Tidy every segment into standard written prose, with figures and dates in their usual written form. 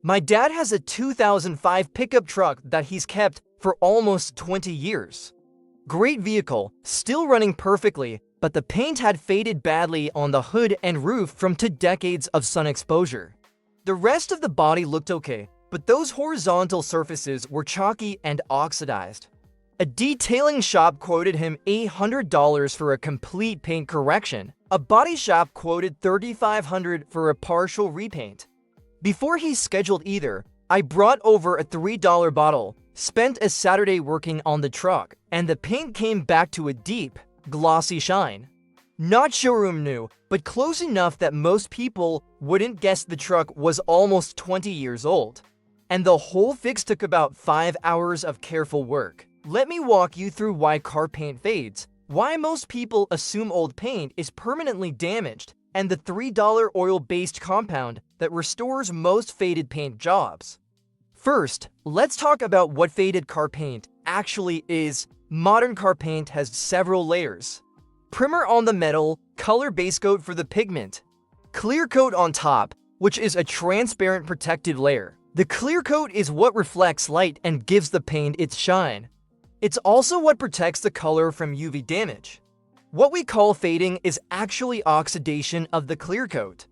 My dad has a 2005 pickup truck that he's kept for almost 20 years. Great vehicle, still running perfectly, but the paint had faded badly on the hood and roof from 2 decades of sun exposure. The rest of the body looked okay, but those horizontal surfaces were chalky and oxidized. A detailing shop quoted him $800 for a complete paint correction. A body shop quoted $3,500 for a partial repaint. Before he scheduled either, I brought over a $3 bottle, spent a Saturday working on the truck, and the paint came back to a deep, glossy shine. Not showroom new, but close enough that most people wouldn't guess the truck was almost 20 years old. And the whole fix took about 5 hours of careful work. Let me walk you through why car paint fades, why most people assume old paint is permanently damaged, and the $3 oil-based compound that restores most faded paint jobs. First, let's talk about what faded car paint actually is. Modern car paint has several layers. Primer on the metal, color base coat for the pigment, clear coat on top, which is a transparent protective layer. The clear coat is what reflects light and gives the paint its shine. It's also what protects the color from UV damage. What we call fading is actually oxidation of the clear coat.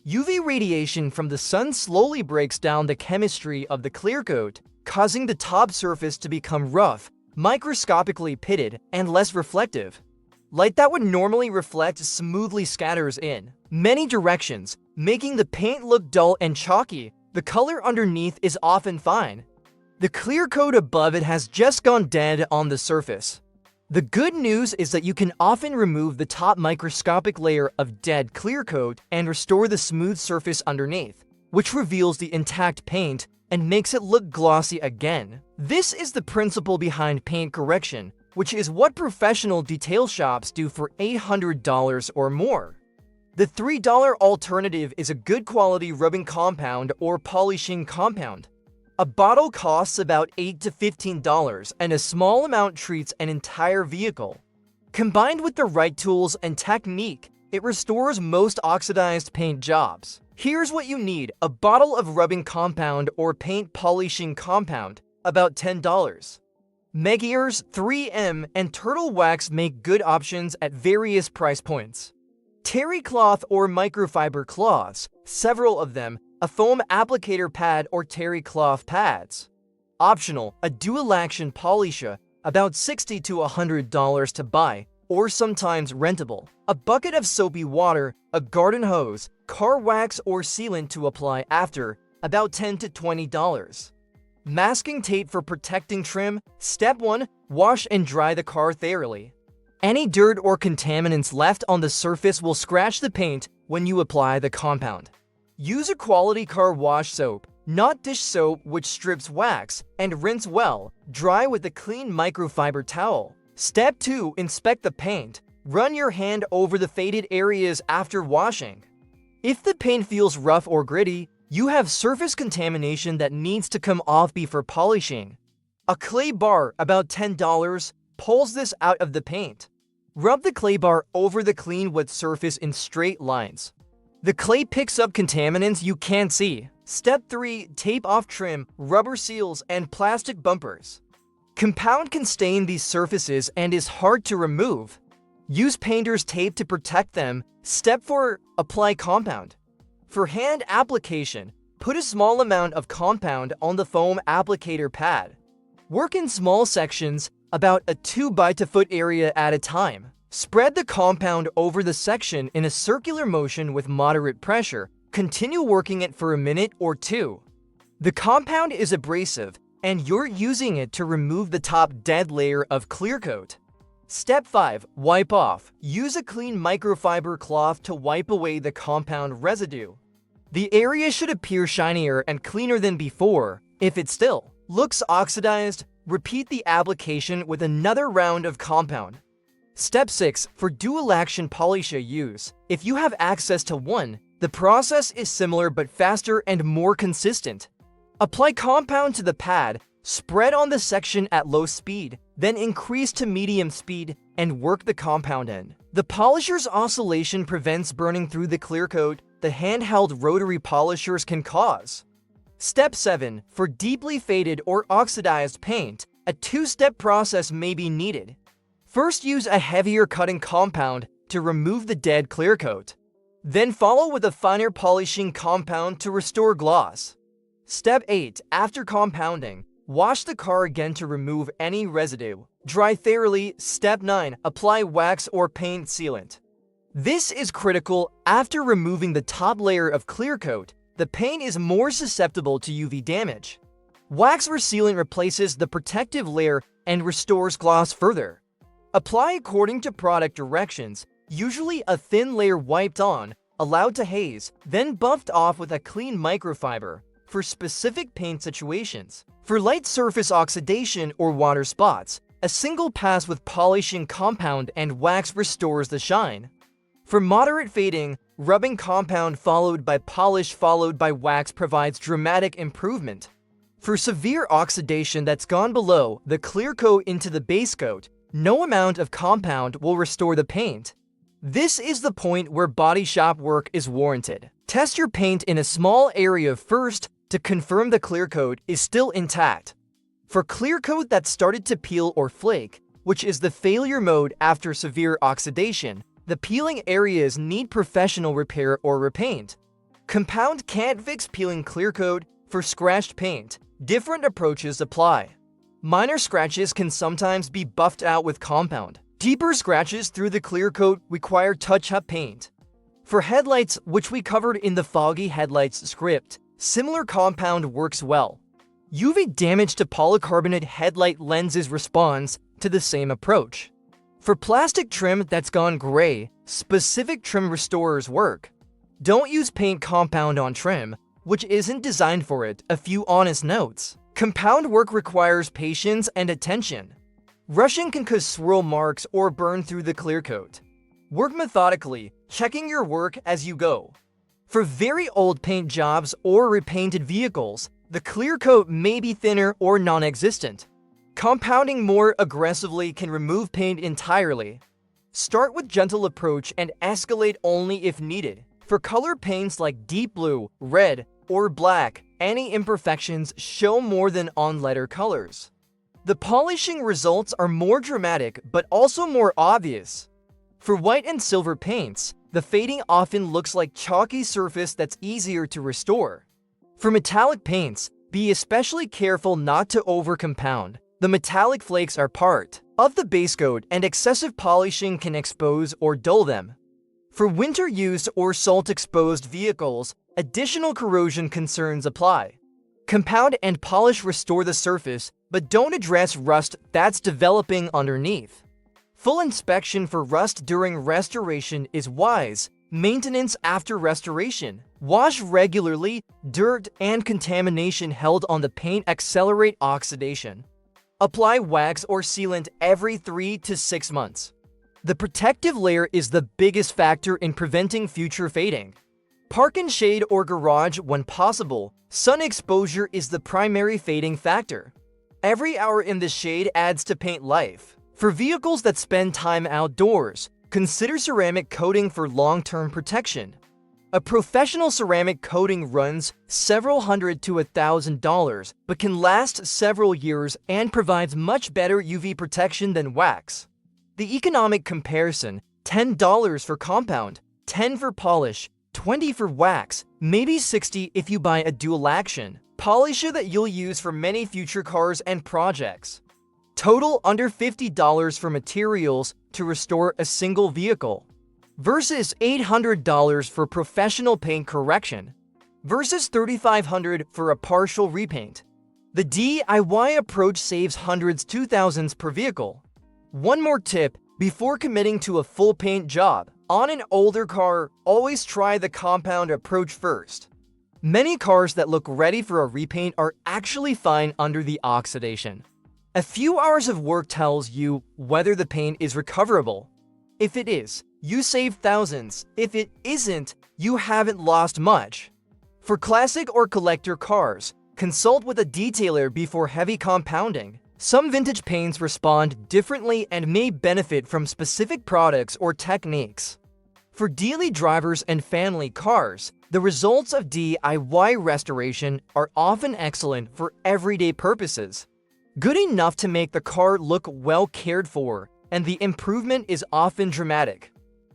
UV radiation from the sun slowly breaks down the chemistry of the clear coat, causing the top surface to become rough, microscopically pitted, and less reflective. Light that would normally reflect smoothly scatters in many directions, making the paint look dull and chalky. The color underneath is often fine. The clear coat above it has just gone dead on the surface. The good news is that you can often remove the top microscopic layer of dead clear coat and restore the smooth surface underneath, which reveals the intact paint and makes it look glossy again. This is the principle behind paint correction, which is what professional detail shops do for $800 or more. The $3 alternative is a good quality rubbing compound or polishing compound. A bottle costs about $8 to $15, and a small amount treats an entire vehicle. Combined with the right tools and technique, it restores most oxidized paint jobs. Here's what you need: a bottle of rubbing compound or paint polishing compound, about $10. Megier's, 3M, and Turtle Wax make good options at various price points. Terry cloth or microfiber cloths, several of them, a foam applicator pad or terry cloth pads. Optional, a dual-action polisher, about $60 to $100 to buy, or sometimes rentable. A bucket of soapy water, a garden hose, car wax or sealant to apply after, about $10 to $20. Masking tape for protecting trim. Step 1. Wash and dry the car thoroughly. Any dirt or contaminants left on the surface will scratch the paint when you apply the compound. Use a quality car wash soap, not dish soap which strips wax, and rinse well. Dry with a clean microfiber towel. Step 2. Inspect the paint. Run your hand over the faded areas after washing. If the paint feels rough or gritty, you have surface contamination that needs to come off before polishing. A clay bar, about $10, pulls this out of the paint. Rub the clay bar over the clean wet surface in straight lines. The clay picks up contaminants you can't see. Step 3. Tape off trim, rubber seals, and plastic bumpers. Compound can stain these surfaces and is hard to remove. Use painter's tape to protect them. Step 4. Apply compound. For hand application, put a small amount of compound on the foam applicator pad. Work in small sections, about a 2 by 2 foot area at a time. Spread the compound over the section in a circular motion with moderate pressure. Continue working it for a minute or two. The compound is abrasive, and you're using it to remove the top dead layer of clear coat. Step 5. Wipe off. Use a clean microfiber cloth to wipe away the compound residue. The area should appear shinier and cleaner than before. If it still looks oxidized, repeat the application with another round of compound. Step 6. For dual-action polisher use. If you have access to one, the process is similar but faster and more consistent. Apply compound to the pad, spread on the section at low speed, then increase to medium speed and work the compound in. The polisher's oscillation prevents burning through the clear coat the handheld rotary polishers can cause. Step 7. For deeply faded or oxidized paint, a two-step process may be needed. First, use a heavier cutting compound to remove the dead clear coat. Then follow with a finer polishing compound to restore gloss. Step 8. After compounding, wash the car again to remove any residue. Dry thoroughly. Step 9. Apply wax or paint sealant. This is critical. After removing the top layer of clear coat, the paint is more susceptible to UV damage. Wax or sealant replaces the protective layer and restores gloss further. Apply according to product directions, usually a thin layer wiped on, allowed to haze, then buffed off with a clean microfiber for specific paint situations. For light surface oxidation or water spots, a single pass with polishing compound and wax restores the shine. For moderate fading, rubbing compound followed by polish followed by wax provides dramatic improvement. For severe oxidation that's gone below the clear coat into the base coat, no amount of compound will restore the paint. This is the point where body shop work is warranted. Test your paint in a small area first to confirm the clear coat is still intact. For clear coat that started to peel or flake, which is the failure mode after severe oxidation, the peeling areas need professional repair or repaint. Compound can't fix peeling clear coat. For scratched paint, different approaches apply. Minor scratches can sometimes be buffed out with compound. Deeper scratches through the clear coat require touch-up paint. For headlights, which we covered in the foggy headlights script, similar compound works well. UV damage to polycarbonate headlight lenses responds to the same approach. For plastic trim that's gone gray, specific trim restorers work. Don't use paint compound on trim, which isn't designed for it. A few honest notes. Compound work requires patience and attention. Rushing can cause swirl marks or burn through the clear coat. Work methodically, checking your work as you go. For very old paint jobs or repainted vehicles, the clear coat may be thinner or non-existent. Compounding more aggressively can remove paint entirely. Start with gentle approach and escalate only if needed. For color paints like deep blue, red, or black, any imperfections show more than on lighter colors. The polishing results are more dramatic but also more obvious. For white and silver paints, the fading often looks like chalky surface that's easier to restore. For metallic paints, be especially careful not to over-compound. The metallic flakes are part of the base coat and excessive polishing can expose or dull them. For winter use or salt-exposed vehicles, additional corrosion concerns apply. Compound and polish restore the surface, but don't address rust that's developing underneath. Full inspection for rust during restoration is wise. Maintenance after restoration. Wash regularly. Dirt and contamination held on the paint accelerate oxidation. Apply wax or sealant every 3 to 6 months. The protective layer is the biggest factor in preventing future fading. Park in shade or garage when possible. Sun exposure is the primary fading factor. Every hour in the shade adds to paint life. For vehicles that spend time outdoors, consider ceramic coating for long-term protection. A professional ceramic coating runs several hundred to $1,000, but can last several years and provides much better UV protection than wax. The economic comparison: $10 for compound, $10 for polish, $20 for wax, maybe $60 if you buy a dual action polisher that you'll use for many future cars and projects. Total under $50 for materials to restore a single vehicle, versus $800 for professional paint correction, versus $3,500 for a partial repaint. The DIY approach saves hundreds to thousands per vehicle. One more tip before committing to a full paint job. On an older car, always try the compound approach first. Many cars that look ready for a repaint are actually fine under the oxidation. A few hours of work tells you whether the paint is recoverable. If it is, you save thousands. If it isn't, you haven't lost much. For classic or collector cars, consult with a detailer before heavy compounding. Some vintage paints respond differently and may benefit from specific products or techniques. For daily drivers and family cars, The results of DIY restoration are often excellent for everyday purposes. Good enough to make the car look well cared for, and the improvement is often dramatic.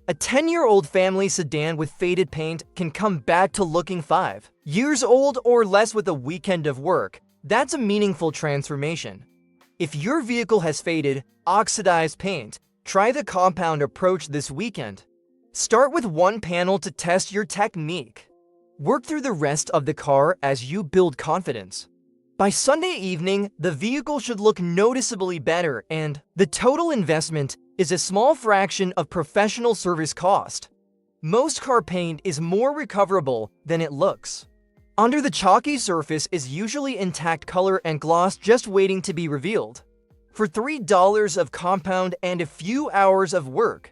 A 10-year-old family sedan with faded paint can come back to looking 5 years old or less with a weekend of work. That's a meaningful transformation. If your vehicle has faded, oxidized paint, try the compound approach this weekend. Start with one panel to test your technique. Work through the rest of the car as you build confidence. By Sunday evening, the vehicle should look noticeably better, and the total investment is a small fraction of professional service cost. Most car paint is more recoverable than it looks. Under the chalky surface is usually intact color and gloss just waiting to be revealed. For $3 of compound and a few hours of work,